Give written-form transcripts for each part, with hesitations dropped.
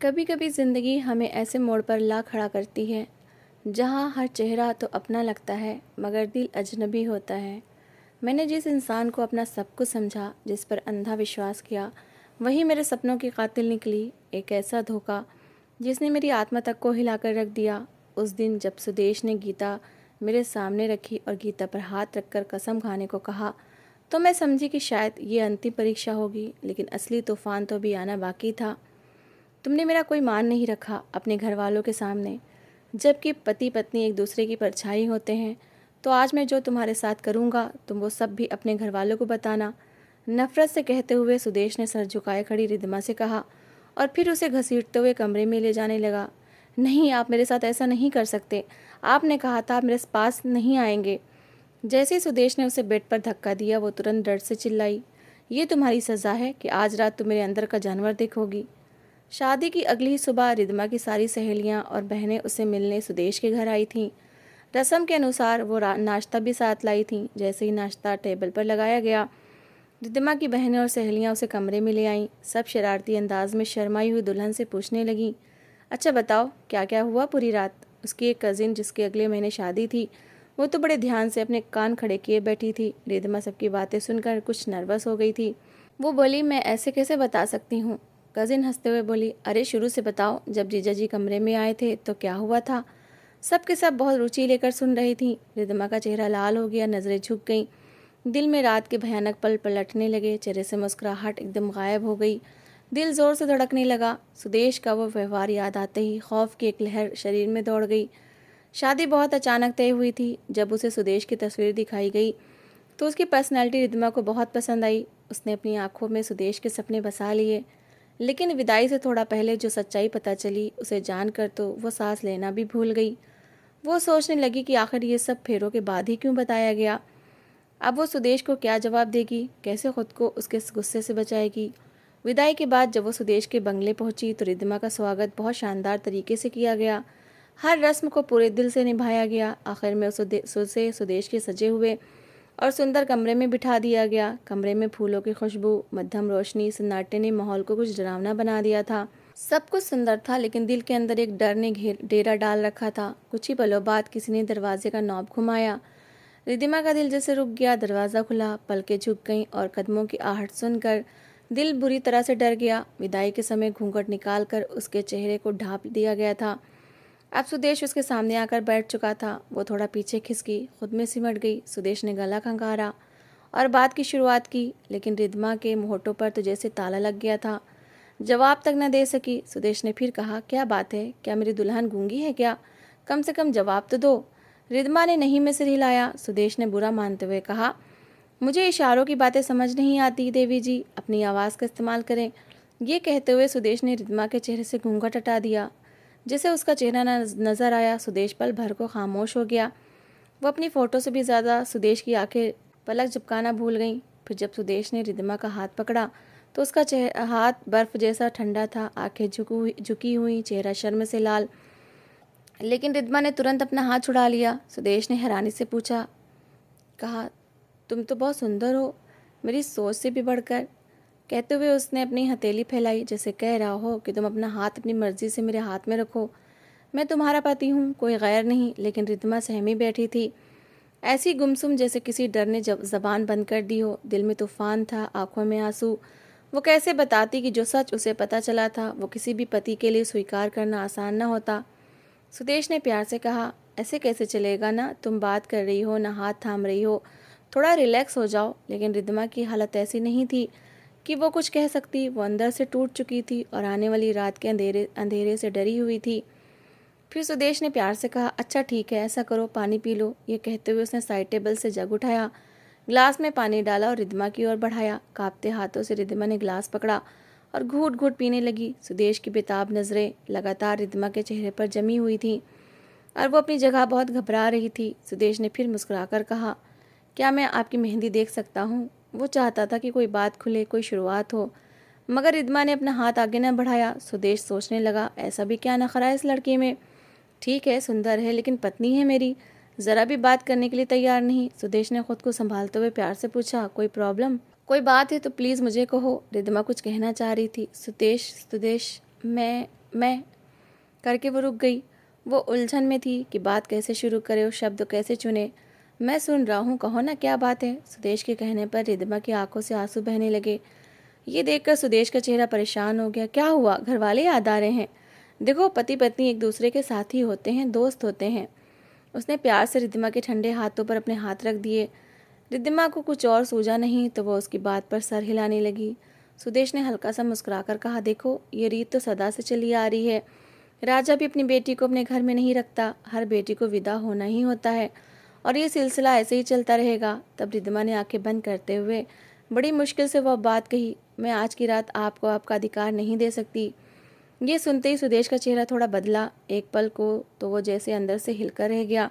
कभी कभी ज़िंदगी हमें ऐसे मोड़ पर ला खड़ा करती है जहाँ हर चेहरा तो अपना लगता है मगर दिल अजनबी होता है। मैंने जिस इंसान को अपना सब कुछ समझा, जिस पर अंधा विश्वास किया, वही मेरे सपनों की कातिल निकली। एक ऐसा धोखा जिसने मेरी आत्मा तक को हिलाकर रख दिया। उस दिन जब सुदेश ने गीता मेरे सामने रखी और गीता पर हाथ रखकर कसम खाने को कहा, तो मैं समझी कि शायद ये अंतिम परीक्षा होगी, लेकिन असली तूफान तो अभी आना बाकी था। तुमने मेरा कोई मान नहीं रखा अपने घर वालों के सामने, जबकि पति पत्नी एक दूसरे की परछाई होते हैं। तो आज मैं जो तुम्हारे साथ करूँगा तुम वो सब भी अपने घर वालों को बताना। नफरत से कहते हुए सुदेश ने सर झुकाए खड़ी रिद्धिमा से कहा और फिर उसे घसीटते हुए कमरे में ले जाने लगा। नहीं, आप मेरे साथ ऐसा नहीं कर सकते। आपने कहा था आप मेरे पास नहीं आएंगे। जैसे ही सुदेश ने उसे बेड पर धक्का दिया, वो तुरंत डर से चिल्लाई, ये तुम्हारी सज़ा है कि आज रात तुम मेरे अंदर का जानवर देखोगी। शादी की अगली ही सुबह रिद्धिमा की सारी सहेलियां और बहनें उसे मिलने सुदेश के घर आई थीं। रस्म के अनुसार वो नाश्ता भी साथ लाई थीं। जैसे ही नाश्ता टेबल पर लगाया गया, रिद्धिमा की बहनें और सहेलियां उसे कमरे में ले आईं। सब शरारती अंदाज में शर्माई हुई दुल्हन से पूछने लगीं, अच्छा बताओ क्या क्या हुआ पूरी रात। उसकी एक कज़िन जिसके अगले महीने शादी थी, वो तो बड़े ध्यान से अपने कान खड़े किए बैठी थी। रिद्धिमा सबकी बातें सुनकर कुछ नर्वस हो गई थी। वो बोली, मैं ऐसे कैसे बता सकती हूँ। कजिन हंसते हुए बोली, अरे शुरू से बताओ, जब जीजा जी कमरे में आए थे तो क्या हुआ था। सब के सब बहुत रुचि लेकर सुन रही थी। रिद्धिमा का चेहरा लाल हो गया, नजरें झुक गईं। दिल में रात के भयानक पल पलटने लगे। चेहरे से मुस्कुराहट एकदम गायब हो गई। दिल जोर से धड़कने लगा। सुदेश का वो व्यवहार याद आते ही खौफ की एक लहर शरीर में दौड़ गई। शादी बहुत अचानक तय हुई थी। जब उसे सुदेश की तस्वीर दिखाई गई तो उसकी पर्सनैलिटी रिद्धिमा को बहुत पसंद आई। उसने अपनी आंखों में सुदेश के सपने बसा लिए। लेकिन विदाई से थोड़ा पहले जो सच्चाई पता चली, उसे जानकर तो वो सांस लेना भी भूल गई। वो सोचने लगी कि आखिर ये सब फेरों के बाद ही क्यों बताया गया। अब वो सुदेश को क्या जवाब देगी, कैसे खुद को उसके गुस्से से बचाएगी। विदाई के बाद जब वो सुदेश के बंगले पहुंची तो रिद्धिमा का स्वागत बहुत शानदार तरीके से किया गया। हर रस्म को पूरे दिल से निभाया गया। आखिर में उसे सुदेश के सजे हुए और सुंदर कमरे में बिठा दिया गया। कमरे में फूलों की खुशबू, मध्यम रोशनी, सन्नाटे ने माहौल को कुछ डरावना बना दिया था। सब कुछ सुंदर था, लेकिन दिल के अंदर एक डर ने डेरा डाल रखा था। कुछ ही पलों बाद किसी ने दरवाजे का नॉब घुमाया। रिद्धिमा का दिल जैसे रुक गया। दरवाज़ा खुला, पलकें झुक गईं और कदमों की आहट सुनकर दिल बुरी तरह से डर गया। विदाई के समय घूंघट निकालकर उसके चेहरे को ढांप दिया गया था। अब सुदेश उसके सामने आकर बैठ चुका था। वो थोड़ा पीछे खिसकी, खुद में सिमट गई। सुदेश ने गला खंगारा और बात की शुरुआत की, लेकिन रिद्धिमा के होठों पर तो जैसे ताला लग गया था। जवाब तक न दे सकी। सुदेश ने फिर कहा, क्या बात है, क्या मेरी दुल्हन गूंगी है क्या? कम से कम जवाब तो दो। रिद्धिमा ने नहीं में सिर हिलाया। सुदेश ने बुरा मानते हुए कहा, मुझे इशारों की बातें समझ नहीं आती देवी जी, अपनी आवाज़ का इस्तेमाल करें। ये कहते हुए सुदेश ने रिद्धिमा के चेहरे से घूंघट हटा दिया। जिसे उसका चेहरा नजर आया, सुदेश पल भर को खामोश हो गया। वो अपनी फ़ोटो से भी ज़्यादा सुदेश की आंखें पलक झपकाना भूल गईं। फिर जब सुदेश ने रिद्धिमा का हाथ पकड़ा तो उसका हाथ बर्फ़ जैसा ठंडा था। आंखें झुकी हुई, चेहरा शर्म से लाल। लेकिन रिद्धिमा ने तुरंत अपना हाथ छुड़ा लिया। सुदेश ने हैरानी से पूछा, कहा, तुम तो बहुत सुंदर हो, मेरी सोच से भी बढ़कर। कहते हुए उसने अपनी हथेली फैलाई, जैसे कह रहा हो कि तुम अपना हाथ अपनी मर्जी से मेरे हाथ में रखो। मैं तुम्हारा पति हूँ, कोई गैर नहीं। लेकिन रिद्धिमा सहमी बैठी थी, ऐसी गुमसुम जैसे किसी डर ने जब जबान बंद कर दी हो। दिल में तूफान था, आंखों में आंसू। वो कैसे बताती कि जो सच उसे पता चला था वो किसी भी पति के लिए स्वीकार करना आसान न होता। सुदेश ने प्यार से कहा, ऐसे कैसे चलेगा ना, तुम बात कर रही हो ना हाथ थाम रही हो, थोड़ा रिलैक्स हो जाओ। लेकिन रिद्धिमा की हालत ऐसी नहीं थी कि वो कुछ कह सकती। वो अंदर से टूट चुकी थी और आने वाली रात के अंधेरे से डरी हुई थी। फिर सुदेश ने प्यार से कहा, अच्छा ठीक है, ऐसा करो, पानी पी लो। ये कहते हुए उसने साइड टेबल से जग उठाया, ग्लास में पानी डाला और रिद्धिमा की ओर बढ़ाया। कांपते हाथों से रिद्धिमा ने ग्लास पकड़ा और घूट घूट पीने लगी। सुदेश की बेताब नज़रें लगातार रिद्धिमा के चेहरे पर जमी हुई थी और वो अपनी जगह बहुत घबरा रही थी। सुदेश ने फिर मुस्कुराकर कहा, क्या मैं आपकी मेहंदी देख सकता हूँ? वो चाहता था कि कोई बात खुले, कोई शुरुआत हो, मगर रिद्धिमा ने अपना हाथ आगे न बढ़ाया। सुदेश सोचने लगा, ऐसा भी क्या नखरा है इस लड़की में। ठीक है, सुंदर है, लेकिन पत्नी है मेरी, ज़रा भी बात करने के लिए तैयार नहीं। सुदेश ने खुद को संभालते हुए प्यार से पूछा, कोई प्रॉब्लम, कोई बात है तो प्लीज़ मुझे कहो। रिद्धिमा कुछ कहना चाह रही थी। सुदेश, मैं करके वो रुक गई। वो उलझन में थी कि बात कैसे शुरू करे और शब्द कैसे चुने। मैं सुन रहा हूँ, कहो ना क्या बात है। सुदेश के कहने पर रिद्धिमा की आंखों से आंसू बहने लगे। ये देखकर सुदेश का चेहरा परेशान हो गया। क्या हुआ? घर वाले याद आ रहे हैं? देखो, पति पत्नी एक दूसरे के साथी होते हैं, दोस्त होते हैं। उसने प्यार से रिद्धिमा के ठंडे हाथों पर अपने हाथ रख दिए। रिद्धिमा को कुछ और सूझा नहीं तो वह उसकी बात पर सर हिलाने लगी। सुदेश ने हल्का सा मुस्कुराकर कहा, देखो, ये रीत तो सदा से चली आ रही है। राजा भी अपनी बेटी को अपने घर में नहीं रखता, हर बेटी को विदा होना ही होता है और ये सिलसिला ऐसे ही चलता रहेगा। तब रिद्धिमा ने आंखें बंद करते हुए बड़ी मुश्किल से वह बात कही, मैं आज की रात आपको आपका अधिकार नहीं दे सकती। ये सुनते ही सुदेश का चेहरा थोड़ा बदला। एक पल को तो वो जैसे अंदर से हिलकर रह गया।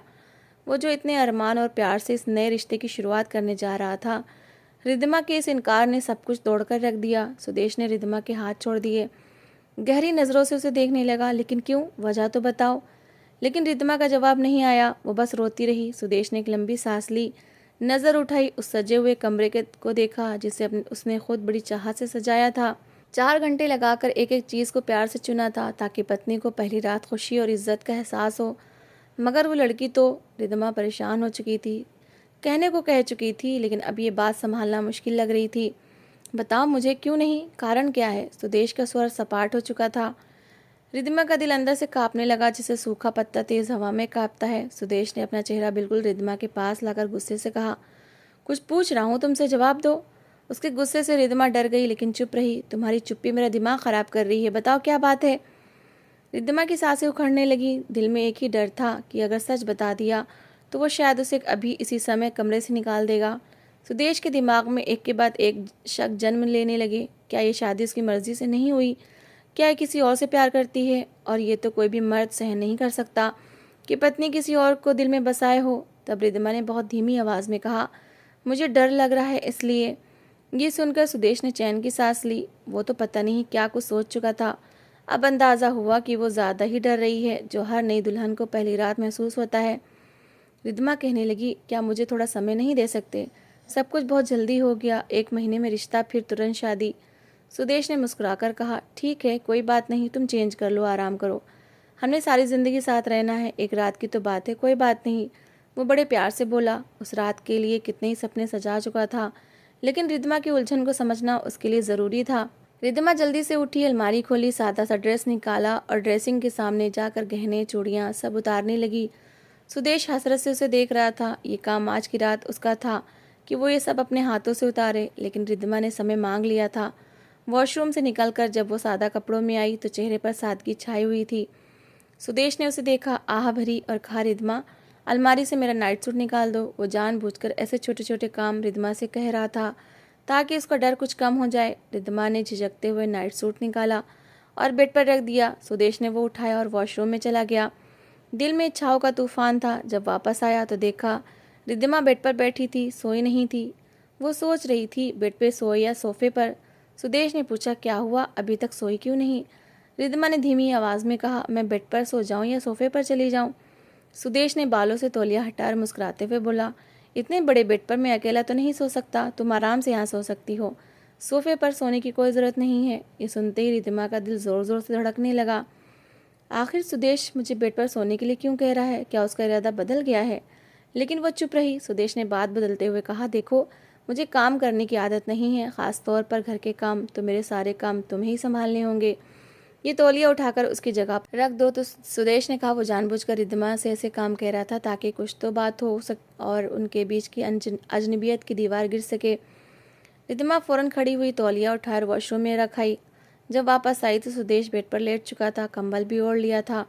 वो जो इतने अरमान और प्यार से इस नए रिश्ते की शुरुआत करने जा रहा था, रिद्धिमा के इस इनकार ने सब कुछ तोड़कर रख दिया। सुदेश ने रिद्धिमा के हाथ छोड़ दिए, गहरी नज़रों से उसे देखने लगा। लेकिन क्यों? वजह तो बताओ। लेकिन रिद्धिमा का जवाब नहीं आया, वो बस रोती रही। सुदेश ने एक लंबी सांस ली, नज़र उठाई, उस सजे हुए कमरे को देखा जिसे उसने खुद बड़ी चाहत से सजाया था। 4 घंटे लगाकर एक एक चीज़ को प्यार से चुना था ताकि पत्नी को पहली रात खुशी और इज्जत का एहसास हो। मगर वो लड़की तो रिद्धिमा परेशान हो चुकी थी, कहने को कह चुकी थी, लेकिन अब ये बात संभालना मुश्किल लग रही थी। बताओ मुझे, क्यों नहीं? कारण क्या है? सुदेश का स्वर सपाट हो चुका था। रिद्धिमा का दिल अंदर से कांपने लगा जैसे सूखा पत्ता तेज हवा में कांपता है। सुदेश ने अपना चेहरा बिल्कुल रिद्धिमा के पास लाकर गुस्से से कहा, कुछ पूछ रहा हूँ तुमसे, जवाब दो। उसके गुस्से से रिद्धिमा डर गई लेकिन चुप रही। तुम्हारी चुप्पी मेरा दिमाग खराब कर रही है, बताओ क्या बात है। रिद्धिमा की सांसें उखड़ने लगी। दिल में एक ही डर था कि अगर सच बता दिया तो वो शायद उसे अभी इसी समय कमरे से निकाल देगा। सुदेश के दिमाग में एक के बाद एक शक जन्म लेने लगे। क्या ये शादी उसकी मर्जी से नहीं हुई? क्या ये किसी और से प्यार करती है? और ये तो कोई भी मर्द सहन नहीं कर सकता कि पत्नी किसी और को दिल में बसाए हो। तब रिद्धिमा ने बहुत धीमी आवाज़ में कहा, मुझे डर लग रहा है इसलिए। ये सुनकर सुदेश ने चैन की सांस ली। वो तो पता नहीं क्या कुछ सोच चुका था। अब अंदाज़ा हुआ कि वो ज़्यादा ही डर रही है, जो हर नई दुल्हन को पहली रात महसूस होता है। रिद्धिमा कहने लगी, क्या मुझे थोड़ा समय नहीं दे सकते? सब कुछ बहुत जल्दी हो गया, 1 महीने में रिश्ता, फिर तुरंत शादी। सुदेश ने मुस्कुराकर कहा, ठीक है, कोई बात नहीं, तुम चेंज कर लो, आराम करो। हमने सारी ज़िंदगी साथ रहना है, एक रात की तो बात है, कोई बात नहीं। वो बड़े प्यार से बोला। उस रात के लिए कितने ही सपने सजा चुका था, लेकिन रिद्धिमा की उलझन को समझना उसके लिए ज़रूरी था। रिद्धिमा जल्दी से उठी, अलमारी खोली, सादा सा ड्रेस निकाला और ड्रेसिंग के सामने जाकर गहने चूड़ियाँ सब उतारने लगी। सुदेश हसरत से उसे देख रहा था। ये काम आज की रात उसका था कि वो ये सब अपने हाथों से उतारे, लेकिन रिद्धिमा ने समय मांग लिया था। वॉशरूम से निकलकर जब वो सादा कपड़ों में आई तो चेहरे पर सादगी छाई हुई थी। सुदेश ने उसे देखा, आह भरी और कहा, रिद्धिमा, अलमारी से मेरा नाइट सूट निकाल दो। वो जानबूझकर ऐसे छोटे छोटे काम रिद्धिमा से कह रहा था ताकि उसका डर कुछ कम हो जाए। रिद्धिमा ने झिझकते हुए नाइट सूट निकाला और बेड पर रख दिया। सुदेश ने वो उठाया और वॉशरूम में चला गया। दिल में इच्छाओं का तूफान था। जब वापस आया तो देखा रिद्धिमा बेड पर बैठी थी, सोई नहीं थी। वो सोच रही थी बेड पे सोए या सोफे पर। सुदेश ने पूछा, क्या हुआ, अभी तक सोई क्यों नहीं? रिद्धिमा ने धीमी आवाज़ में कहा, मैं बेड पर सो जाऊं या सोफे पर चली जाऊं? सुदेश ने बालों से तौलिया हटाकर मुस्कुराते हुए बोला, इतने बड़े बेड पर मैं अकेला तो नहीं सो सकता, तुम आराम से यहाँ सो सकती हो, सोफे पर सोने की कोई ज़रूरत नहीं है। ये सुनते ही रिद्धिमा का दिल ज़ोर ज़ोर से धड़कने लगा। आखिर सुदेश मुझे बेड पर सोने के लिए क्यों कह रहा है? क्या उसका इरादा बदल गया है? लेकिन वह चुप रही। सुदेश ने बात बदलते हुए कहा, देखो, मुझे काम करने की आदत नहीं है, ख़ास तौर पर घर के काम। तो मेरे सारे काम तुम्हें ही संभालने होंगे। ये तौलिया उठाकर उसकी जगह पर रख दो। तो सुदेश ने कहा। वो जानबूझकर रिद्धिमा से ऐसे काम कह रहा था ताकि कुछ तो बात हो और उनके बीच की अजनबियत की दीवार गिर सके। रिद्धिमा फौरन खड़ी हुई, तौलिया उठाकर वॉशरूम में रखाई। जब वापस आई तो सुदेश बेड पर लेट चुका था, कंबल भी ओढ़ लिया था,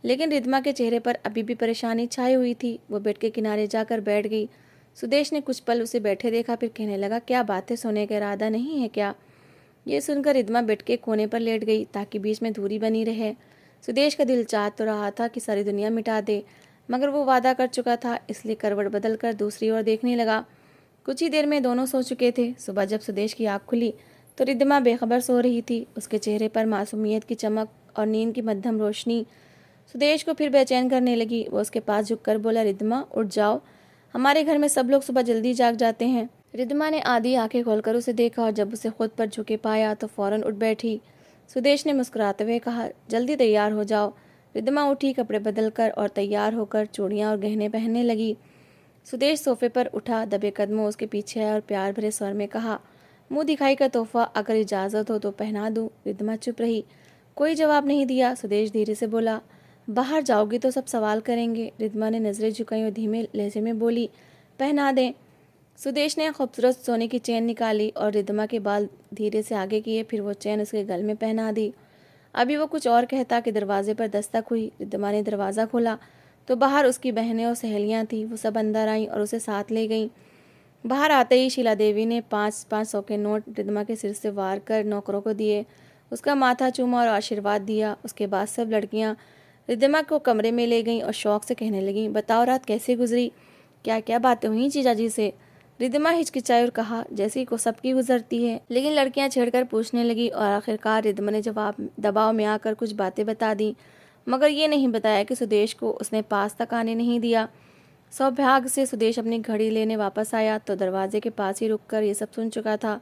लेकिन रिद्धिमा के चेहरे पर अभी भी परेशानी छाई हुई थी। वो बेड के किनारे जाकर बैठ गई। सुदेश ने कुछ पल उसे बैठे देखा, फिर कहने लगा, क्या बात है, सोने का इरादा नहीं है क्या? ये सुनकर रिद्धिमा बेड के कोने पर लेट गई ताकि बीच में दूरी बनी रहे। सुदेश का दिल चाह तो रहा था कि सारी दुनिया मिटा दे, मगर वो वादा कर चुका था, इसलिए करवट बदल कर दूसरी ओर देखने लगा। कुछ ही देर में दोनों सो चुके थे। सुबह जब सुदेश की आँख खुली तो रिद्धिमा बेखबर सो रही थी। उसके चेहरे पर मासूमियत की चमक और नींद की मध्यम रोशनी सुदेश को फिर बेचैन करने लगी। वो उसके पास झुककर बोला, रिद्धिमा, उठ जाओ, हमारे घर में सब लोग सुबह जल्दी जाग जाते हैं। रिद्धिमा ने आधी आंखें खोलकर उसे देखा और जब उसे खुद पर झुके पाया तो फौरन उठ बैठी। सुदेश ने मुस्कुराते हुए कहा, जल्दी तैयार हो जाओ। रिद्धिमा उठी, कपड़े बदलकर और तैयार होकर चूड़ियाँ और गहने पहनने लगी। सुदेश सोफे पर उठा, दबे कदमों उसके पीछे आया और प्यार भरे स्वर में कहा, मुंह दिखाई का तोहफा अगर इजाज़त हो तो पहना दूँ। रिद्धिमा चुप रही, कोई जवाब नहीं दिया। सुदेश धीरे से बोला, बाहर जाओगी तो सब सवाल करेंगे। रिद्धिमा ने नज़रें झुकाई और धीमे लहजे में बोली, पहना दें। सुदेश ने खूबसूरत सोने की चेन निकाली और रिद्धिमा के बाल धीरे से आगे किए, फिर वो चेन उसके गल में पहना दी। अभी वो कुछ और कहता कि दरवाजे पर दस्तक हुई। रिद्धिमा ने दरवाज़ा खोला तो बाहर उसकी बहनें और सहेलियां थीं। वो सब अंदर आईं और उसे साथ ले गईं। बाहर आते ही शीला देवी ने 500 के नोट रिद्धिमा के सिर से वार कर नौकरों को दिए, उसका माथा चूमा और आशीर्वाद दिया। उसके बाद सब लड़कियां रिद्धिमा को कमरे में ले गईं और शौक से कहने लगीं, बताओ रात कैसे गुजरी, क्या क्या बातें हुई जीजाजी से। रिद्धिमा हिचकिचाई और कहा, जैसी को सबकी गुजरती है। लेकिन लड़कियां छेड़कर पूछने लगी और आखिरकार रिद्धिमा ने जवाब दबाव में आकर कुछ बातें बता दी, मगर ये नहीं बताया कि सुदेश को उसने पास तक आने नहीं दिया। सौभाग्य से सुदेश अपनी घड़ी लेने वापस आया तो दरवाजे के पास ही रुककर ये सब सुन चुका था।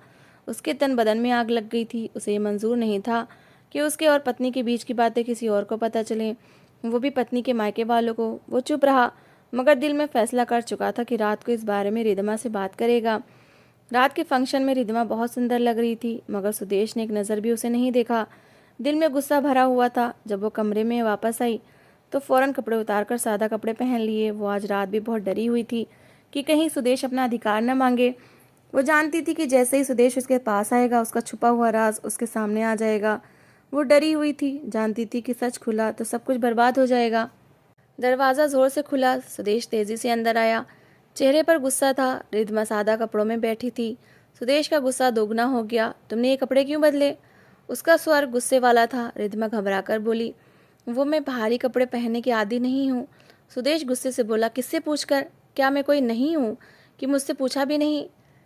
उसके तन बदन में आग लग गई थी। उसे ये मंजूर नहीं था कि उसके और पत्नी के बीच की बातें किसी और को पता चलें, वो भी पत्नी के मायके वालों को। वो चुप रहा, मगर दिल में फैसला कर चुका था कि रात को इस बारे में रिद्धिमा से बात करेगा। रात के फंक्शन में रिद्धिमा बहुत सुंदर लग रही थी, मगर सुदेश ने एक नज़र भी उसे नहीं देखा। दिल में गुस्सा भरा हुआ था। जब वो कमरे में वापस आई तो फौरन कपड़े उतारकर सादा कपड़े पहन लिए। वो आज रात भी बहुत डरी हुई थी कि कहीं सुदेश अपना अधिकार न मांगे। वो जानती थी कि जैसे ही सुदेश उसके पास आएगा उसका छुपा हुआ राज उसके सामने आ जाएगा। वो डरी हुई थी, जानती थी कि सच खुला तो सब कुछ बर्बाद हो जाएगा। दरवाज़ा ज़ोर से खुला। सुदेश तेज़ी से अंदर आया, चेहरे पर गुस्सा था। रिद्धिमा सादा कपड़ों में बैठी थी। सुदेश का गुस्सा दोगुना हो गया, तुमने ये कपड़े क्यों बदले? उसका स्वर गुस्से वाला था। रिद्धिमा घबरा कर बोली, वो मैं भारी कपड़े पहनने की आदी नहीं हूँ। सुदेश गुस्से से बोला, किससे पूछकर? क्या मैं कोई नहीं हूँ कि मुझसे पूछा भी नहीं?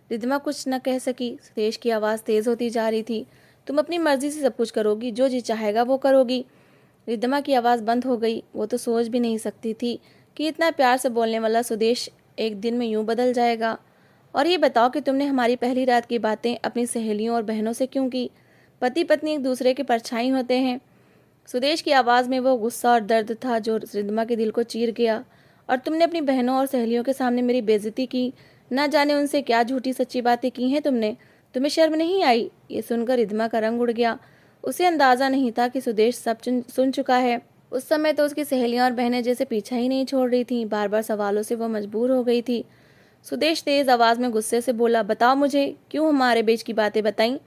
रिद्धिमा कुछ न कह सकी। सुदेश की आवाज़ तेज़ होती जा रही थी, तुम अपनी मर्जी से सब कुछ करोगी, जो जी चाहेगा वो करोगी। रिद्धिमा की आवाज़ बंद हो गई। वो तो सोच भी नहीं सकती थी कि इतना प्यार से बोलने वाला सुदेश एक दिन में यूं बदल जाएगा। और ये बताओ कि तुमने हमारी पहली रात की बातें अपनी सहेलियों और बहनों से क्यों की? पति पत्नी एक दूसरे के परछाई होते हैं। सुदेश की आवाज़ में वो गुस्सा और दर्द था जो रिद्धिमा के दिल को चीर गया। और तुमने अपनी बहनों और सहेलियों के सामने मेरी बेइज्जती की, ना जाने उनसे क्या झूठी सच्ची बातें की हैं तुमने। तुम्हें शर्म नहीं आई? ये सुनकर रिद्धिमा का रंग उड़ गया। उसे अंदाज़ा नहीं था कि सुदेश सब सुन चुका है। उस समय तो उसकी सहेलियां और बहनें जैसे पीछा ही नहीं छोड़ रही थीं। बार बार सवालों से वो मजबूर हो गई थी। सुदेश तेज आवाज़ में गुस्से से बोला, बताओ मुझे, क्यों हमारे बीच की बातें बताई?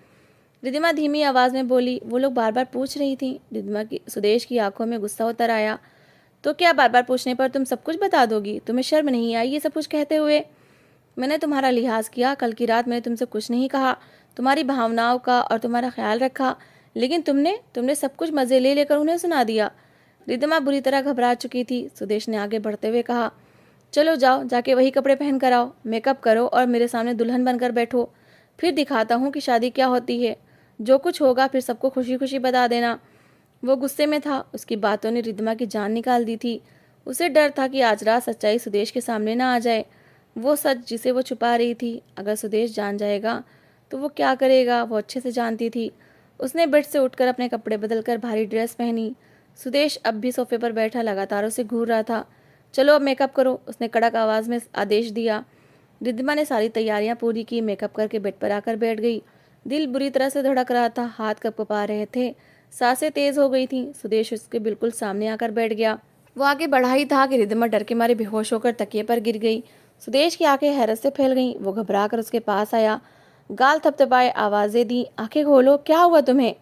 रिद्धिमा धीमी आवाज़ में बोली, वो लोग बार बार पूछ रही थी। रिद्धिमा की सुदेश की आंखों में गुस्सा उतर आया। तो क्या बार बार पूछने पर तुम सब कुछ बता दोगी? तुम्हें शर्म नहीं आई ये सब कुछ कहते हुए? मैंने तुम्हारा लिहाज किया। कल की रात मैंने तुमसे कुछ नहीं कहा, तुम्हारी भावनाओं का और तुम्हारा ख्याल रखा, लेकिन तुमने सब कुछ मज़े ले लेकर उन्हें सुना दिया। रिद्धिमा बुरी तरह घबरा चुकी थी। सुदेश ने आगे बढ़ते हुए कहा, चलो जाओ, जाके वही कपड़े पहन कर आओ, मेकअप करो और मेरे सामने दुल्हन बनकर बैठो। फिर दिखाता हूँ कि शादी क्या होती है। जो कुछ होगा फिर सबको खुशी खुशी बता देना। वो गुस्से में था। उसकी बातों ने रिद्धिमा की जान निकाल दी थी। उसे डर था कि आज रात सच्चाई सुदेश के सामने ना आ जाए, वो सच जिसे वो छुपा रही थी। अगर सुदेश जान जाएगा तो वो क्या करेगा, वो अच्छे से जानती थी। उसने बेड से उठकर अपने कपड़े बदलकर भारी ड्रेस पहनी। सुदेश अब भी सोफे पर बैठा लगातार उसे घूर रहा था। चलो अब मेकअप करो, उसने कड़क आवाज़ में आदेश दिया। रिद्धिमा ने सारी तैयारियां पूरी की, मेकअप करके बेड पर आकर बैठ गई। दिल बुरी तरह से धड़क रहा था, हाथ कँपा रहे थे, सांसें तेज हो गई थीं। सुदेश उसके बिल्कुल सामने आकर बैठ गया। वो आगे बढ़ा ही था कि रिद्धिमा डर के मारे बेहोश होकर तकिए पर गिर गई। सुदेश की आंखें हैरत से फैल गईं। वो घबरा कर उसके पास आया, गाल थपथपाए, आवाज़ें दी, आंखें खोलो, क्या हुआ तुम्हें?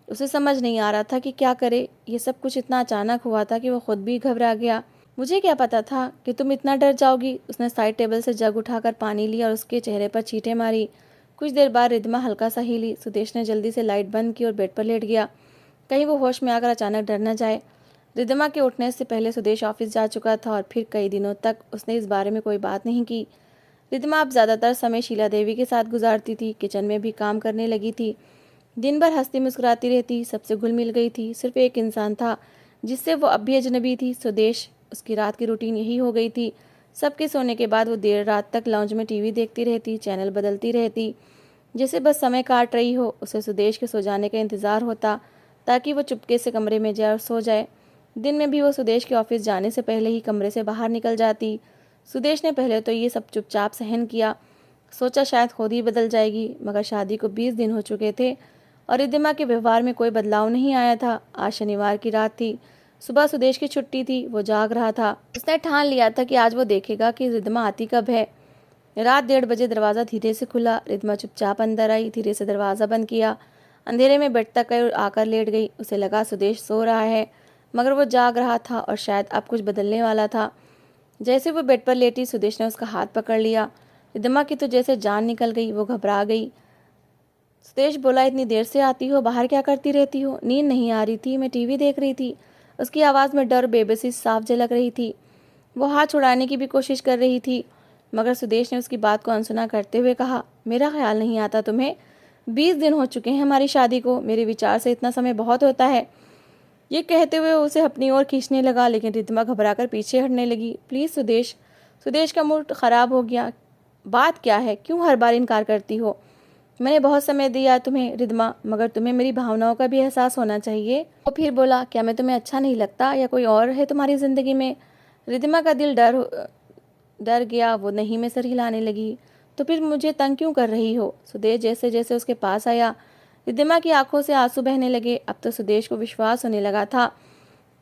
उसे समझ नहीं आ रहा था कि क्या करे। ये सब कुछ इतना अचानक हुआ था कि वो खुद भी घबरा गया। मुझे क्या पता था कि तुम इतना डर जाओगी। उसने साइड टेबल से जग उठाकर पानी लिया और उसके चेहरे पर छींटे मारी। कुछ देर बाद रिद्धिमा हल्का सा हिली। सुदेश ने जल्दी से लाइट बंद की और बेड पर लेट गया, कहीं वो होश में आकर अचानक डर न जाए। रिद्धिमा के उठने से पहले सुदेश ऑफिस जा चुका था और फिर कई दिनों तक उसने इस बारे में कोई बात नहीं की। रिद्धिमा अब ज़्यादातर समय शीला देवी के साथ गुजारती थी। किचन में भी काम करने लगी थी। दिन भर हंसती मुस्कुराती रहती, सबसे घुल मिल गई थी। सिर्फ एक इंसान था जिससे वो अब भी अजनबी थी, सुदेश। उसकी रात की रूटीन यही हो गई थी। सबके सोने के बाद वो देर रात तक लाउंज में टीवी देखती रहती, चैनल बदलती रहती, जैसे बस समय काट रही हो। उसे सुदेश के सो जाने का इंतज़ार होता। ताकि वो चुपके से कमरे में जाए और सो जाए। दिन में भी वो सुदेश के ऑफिस जाने से पहले ही कमरे से बाहर निकल जाती। सुदेश ने पहले तो ये सब चुपचाप सहन किया, सोचा शायद खुद ही बदल जाएगी, मगर शादी को 20 दिन हो चुके थे और रिद्धिमा के व्यवहार में कोई बदलाव नहीं आया था। आज शनिवार की रात थी, सुबह सुदेश की छुट्टी थी, वो जाग रहा था। उसने ठान लिया था कि आज वो देखेगा कि रिद्धिमा आती कब है। रात 1:30 दरवाज़ा धीरे से खुला। रिद्धिमा चुपचाप अंदर आई, धीरे से दरवाज़ा बंद किया, अंधेरे में बेड तक गई और आकर लेट गई। उसे लगा सुदेश सो रहा है, मगर वो जाग रहा था और शायद अब कुछ बदलने वाला था। जैसे वो बेड पर लेटी, सुदेश ने उसका हाथ पकड़ लिया। रिद्धिमा की तो जैसे जान निकल गई, वो घबरा गई। सुदेश बोला, इतनी देर से आती हो, बाहर क्या करती रहती हो? नींद नहीं आ रही थी, मैं टीवी देख रही थी। उसकी आवाज़ में डर, बेबसी साफ झलक रही थी। वो हाथ छुड़ाने की भी कोशिश कर रही थी, मगर सुदेश ने उसकी बात को अनसुना करते हुए कहा, मेरा ख्याल नहीं आता तुम्हें? 20 दिन हो चुके हैं हमारी शादी को, मेरे विचार से इतना समय बहुत होता है। ये कहते हुए उसे अपनी ओर खींचने लगा, लेकिन रिद्धिमा घबराकर पीछे हटने लगी। प्लीज़ सुदेश। सुदेश का मूड खराब हो गया। बात क्या है, क्यों हर बार इनकार करती हो? मैंने बहुत समय दिया तुम्हें रिद्धिमा, मगर तुम्हें मेरी भावनाओं का भी एहसास होना चाहिए। वो फिर बोला, क्या मैं तुम्हें अच्छा नहीं लगता या कोई और है तुम्हारी ज़िंदगी में? रिद्धिमा का दिल डर गया। वो नहीं में सर हिलाने लगी। तो फिर मुझे तंग क्यों कर रही हो? सुदेश जैसे जैसे उसके पास आया, रिद्धिमा की आंखों से आंसू बहने लगे। अब तो सुदेश को विश्वास होने लगा था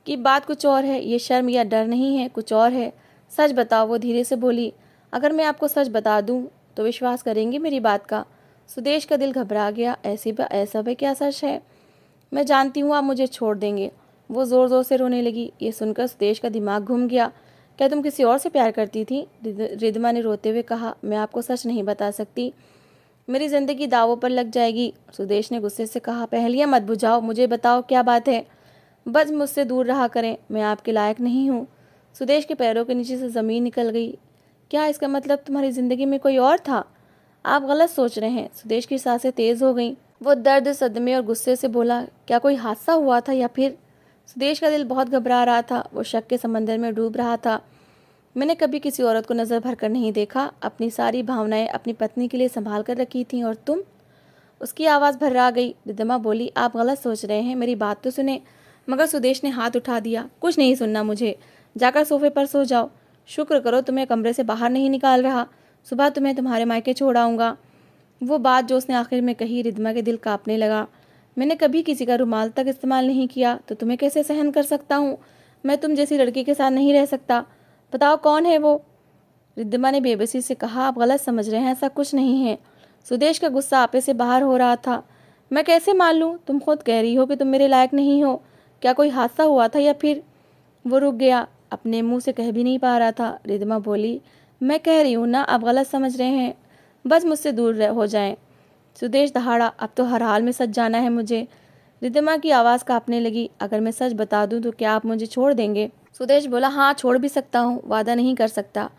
कि बात कुछ और है, ये शर्म या डर नहीं है, कुछ और है। सच बताओ, वो धीरे से बोली। अगर मैं आपको सच बता दूं तो विश्वास करेंगी मेरी बात का? सुदेश का दिल घबरा गया। ऐसा भी क्या सच है? मैं जानती हूँ आप मुझे छोड़ देंगे। वो ज़ोर ज़ोर से रोने लगी। ये सुनकर सुदेश का दिमाग घूम गया। क्या तुम किसी और से प्यार करती थी? रिद्धिमा ने रोते हुए कहा, मैं आपको सच नहीं बता सकती, मेरी ज़िंदगी दांवों पर लग जाएगी। सुदेश ने गुस्से से कहा, पहेलियाँ मत बुझाओ, मुझे बताओ क्या बात है। बस मुझसे दूर रहा करें, मैं आपके लायक नहीं हूँ। सुदेश के पैरों के नीचे से ज़मीन निकल गई। क्या इसका मतलब तुम्हारी ज़िंदगी में कोई और था? आप गलत सोच रहे हैं। सुदेश की सांसें तेज़ हो गईं। वो दर्द, सदमे और गुस्से से बोला, क्या कोई हादसा हुआ था या फिर? सुदेश का दिल बहुत घबरा रहा था। वो शक के समंदर में डूब रहा था। मैंने कभी किसी औरत को नज़र भर कर नहीं देखा। अपनी सारी भावनाएं अपनी पत्नी के लिए संभाल कर रखी थीं, और तुम? उसकी आवाज़ भर्रा गई। रिद्धिमा बोली, आप गलत सोच रहे हैं, मेरी बात तो सुने। मगर सुदेश ने हाथ उठा दिया। कुछ नहीं सुनना मुझे, जाकर सोफे पर सो जाओ। शुक्र करो तुम्हें कमरे से बाहर नहीं निकाल रहा, सुबह तुम्हें तुम्हारे मायके छोड़ आऊँगा। वो बात जो उसने आखिर में कही, रिद्धिमा के दिल कांपने लगा। मैंने कभी किसी का रुमाल तक इस्तेमाल नहीं किया, तो तुम्हें कैसे सहन कर सकता हूँ? मैं तुम जैसी लड़की के साथ नहीं रह सकता। बताओ कौन है वो? रिद्धिमा ने बेबसी से कहा, आप गलत समझ रहे हैं, ऐसा कुछ नहीं है। सुदेश का गुस्सा आपे से बाहर हो रहा था। मैं कैसे मान लूँ? तुम खुद कह रही हो कि तुम मेरे लायक नहीं हो। क्या कोई हादसा हुआ था या फिर? वो रुक गया, अपने मुंह से कह भी नहीं पा रहा था। रिद्धिमा बोली, मैं कह रही हूँ ना, आप गलत समझ रहे हैं, बस मुझसे दूर हो जाएं। सुदेश दहाड़ा, अब तो हर हाल में सच जाना है मुझे। रिद्धिमा की आवाज़ कांपने लगी। अगर मैं सच बता दूं तो क्या आप मुझे छोड़ देंगे? सुदेश बोला, हाँ छोड़ भी सकता हूँ, वादा नहीं कर सकता।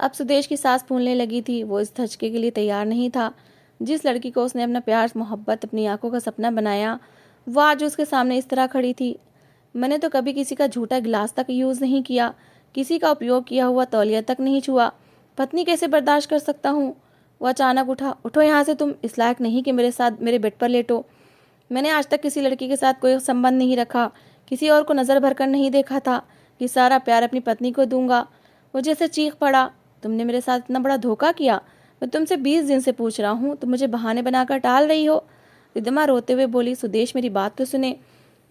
अब सुदेश की सांस फूलने लगी थी। वो इस धचके के लिए तैयार नहीं था। जिस लड़की को उसने अपना प्यार, मोहब्बत, अपनी आंखों का सपना बनाया, वो आज उसके सामने इस तरह खड़ी थी। मैंने तो कभी किसी का झूठा गिलास तक यूज़ नहीं किया, किसी का उपयोग किया हुआ तौलिया तक नहीं छुआ। पत्नी कैसे बर्दाश्त कर सकता हूँ? वो अचानक उठा। उठो यहाँ से, तुम इस लायक नहीं कि मेरे साथ मेरे बेड पर लेटो। मैंने आज तक किसी लड़की के साथ कोई संबंध नहीं रखा, किसी और को नज़र भरकर नहीं देखा था कि सारा प्यार अपनी पत्नी को दूंगा। वो जैसे चीख पड़ा, तुमने मेरे साथ इतना बड़ा धोखा किया। मैं तुमसे 20 दिन से पूछ रहा हूँ, तुम मुझे बहाने बनाकर टाल रही हो। रिद्धिमा रोते हुए बोली, सुदेश मेरी बात तो सुने।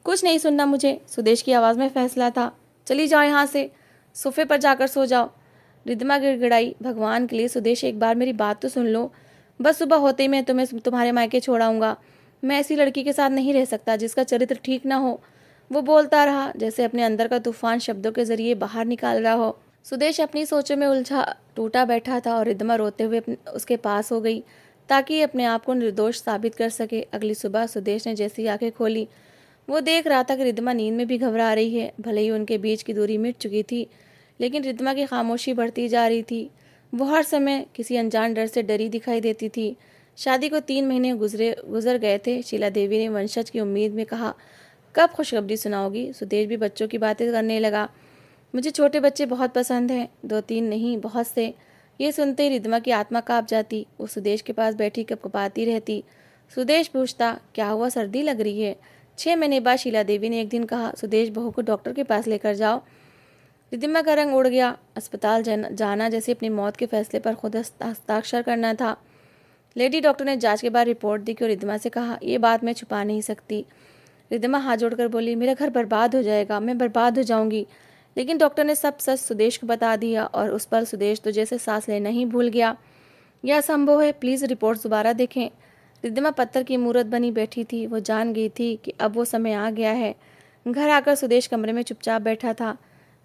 कुछ नहीं सुनना मुझे। सुदेश की आवाज़ में फैसला था। चली जाओ यहाँ से, सोफे पर जाकर सो जाओ। रिद्धिमा गिड़गिड़ाई, भगवान के लिए सुदेश, एक बार मेरी बात तो सुन लो। बस सुबह होते ही मैं तुम्हें तुम्हारे मायके छोड़ाऊंगा। मैं ऐसी लड़की के साथ नहीं रह सकता जिसका चरित्र ठीक ना हो। वो बोलता रहा, जैसे अपने अंदर का तूफान शब्दों के जरिए बाहर निकाल रहा हो। सुदेश अपनी सोचों में उलझा टूटा बैठा था, और रिद्धिमा रोते हुए उसके पास हो गई ताकि अपने आप को निर्दोष साबित कर सके। अगली सुबह सुदेश ने जैसी आंखें खोली, वो देख रहा था कि रिद्धिमा नींद में भी घबरा रही है। भले ही उनके बीच की दूरी मिट चुकी थी, लेकिन रिद्धिमा की खामोशी बढ़ती जा रही थी। वो हर समय किसी अनजान डर से डरी दिखाई देती थी। शादी को 3 महीने गुजर गए थे। शीला देवी ने वंशज की उम्मीद में कहा, कब खुशखबरी सुनाओगी? सुदेश भी बच्चों की बातें करने लगा। मुझे छोटे बच्चे बहुत पसंद हैं, 2-3 नहीं, बहुत से। ये सुनते ही रिद्धिमा की आत्मा काँप जाती। वो सुदेश के पास बैठी कपकपाती रहती। सुदेश पूछता, क्या हुआ, सर्दी लग रही है? 6 महीने बाद शीला देवी ने एक दिन कहा, सुदेश बहू को डॉक्टर के पास लेकर जाओ। रिद्धिमा का रंग उड़ गया। अस्पताल जाना जैसे अपनी मौत के फैसले पर खुद हस्ताक्षर करना था। लेडी डॉक्टर ने जांच के बाद रिपोर्ट दी और रिद्धिमा से कहा, ये बात मैं छुपा नहीं सकती। रिद्धिमा हाथ जोड़कर बोली, मेरा घर बर्बाद हो जाएगा, मैं बर्बाद हो जाऊंगी। लेकिन डॉक्टर ने सब सच सुदेश को बता दिया और उस पर सुदेश तो जैसे सांस लेना ही भूल गया। यह असंभव है, प्लीज़ रिपोर्ट दोबारा देखें। रिद्धिमा पत्थर की मूरत बनी बैठी थी। वो जान गई थी कि अब वो समय आ गया है। घर आकर सुदेश कमरे में चुपचाप बैठा था।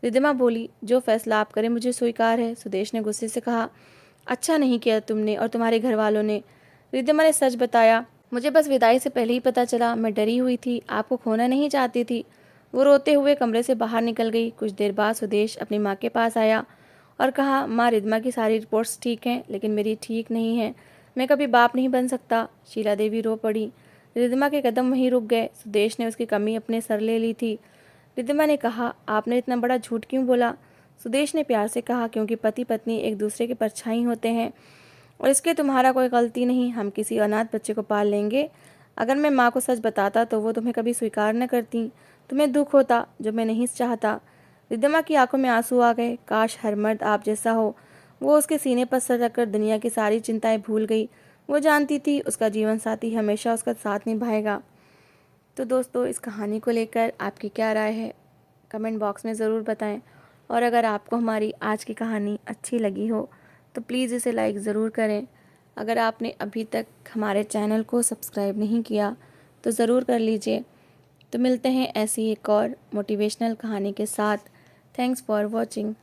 रिद्धिमा बोली, जो फैसला आप करें मुझे स्वीकार है। सुदेश ने गुस्से से कहा, अच्छा नहीं किया तुमने और तुम्हारे घर वालों ने। रिद्धिमा ने सच बताया, मुझे बस विदाई से पहले ही पता चला, मैं डरी हुई थी, आपको खोना नहीं चाहती थी। वो रोते हुए कमरे से बाहर निकल गई। कुछ देर बाद सुदेश अपनी माँ के पास आया और कहा, माँ, रिद्धिमा की सारी रिपोर्ट्स ठीक हैं लेकिन मेरी ठीक नहीं है। मैं कभी बाप नहीं बन सकता। शीला देवी रो पड़ी। रिद्धिमा के कदम वहीं रुक गए। सुदेश ने उसकी कमी अपने सर ले ली थी। रिद्धिमा ने कहा, आपने इतना बड़ा झूठ क्यों बोला? सुदेश ने प्यार से कहा, क्योंकि पति पत्नी एक दूसरे के परछाई होते हैं और इसके तुम्हारा कोई गलती नहीं। हम किसी अनाथ बच्चे को पाल लेंगे। अगर मैं माँ को सच बताता तो वो तुम्हें कभी स्वीकार न करती। तुम्हें दुख होता जो मैं नहीं चाहता। रिद्धिमा की आंखों में आंसू आ गए। काश हर मर्द आप जैसा हो। वो उसके सीने पर सर रखकर दुनिया की सारी चिंताएं भूल गई। वो जानती थी उसका जीवन साथी हमेशा उसका साथ निभाएगा। तो दोस्तों, इस कहानी को लेकर आपकी क्या राय है, कमेंट बॉक्स में ज़रूर बताएं। और अगर आपको हमारी आज की कहानी अच्छी लगी हो तो प्लीज़ इसे लाइक ज़रूर करें। अगर आपने अभी तक हमारे चैनल को सब्सक्राइब नहीं किया तो ज़रूर कर लीजिए। तो मिलते हैं ऐसी एक और मोटिवेशनल कहानी के साथ। Thanks for watching.